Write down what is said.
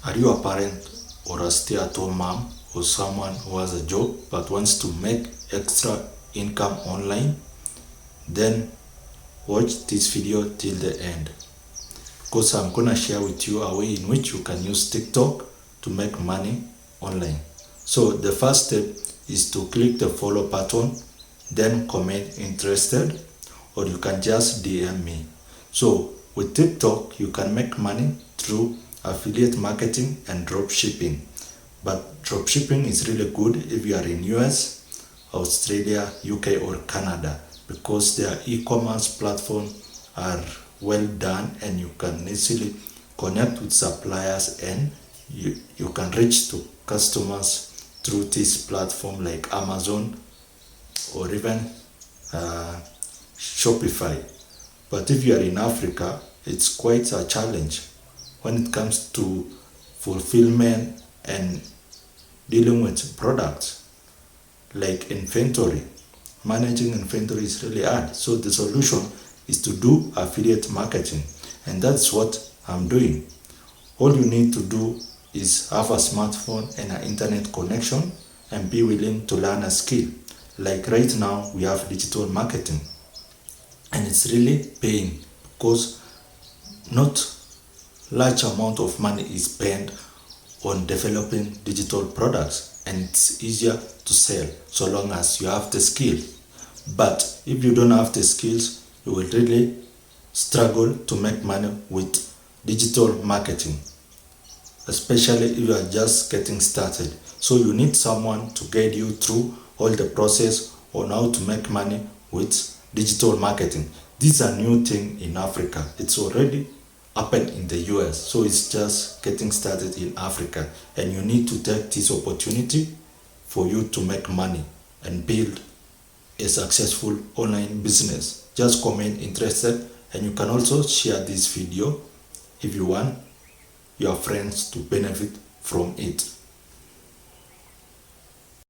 Are you a parent or a stay-at-home mom or someone who has a job but wants to make extra income online? Then watch this video till the end, because I'm gonna share with you a way in which you can use TikTok to make money online. So the first step is to click the follow button, then comment interested, or you can just DM me. So with TikTok, you can make money through affiliate marketing and drop shipping. But drop shipping is really good if you are in US, Australia, UK, or Canada, because their e-commerce platform are well done and you can easily connect with suppliers and you can reach to customers through this platform like Amazon or even Shopify. But if you are in Africa, it's quite a challenge when it comes to fulfillment and dealing with products like inventory. Managing inventory is really hard. So the solution is to do affiliate marketing, and that's what I'm doing. All you need to do is have a smartphone and an internet connection and be willing to learn a skill. Like right now, we have digital marketing, and it's really paying because not large amount of money is spent on developing digital products, and it's easier to sell so long as you have the skill. But if you don't have the skills, you will really struggle to make money with digital marketing, especially if you are just getting started. So you need someone to guide you through all the process on how to make money with digital marketing. This is a new thing in Africa. It's already happened in the US, so it's just getting started in Africa, and you need to take this opportunity for you to make money and build a successful online business. Just comment interested, and you can also share this video if you want your friends to benefit from it.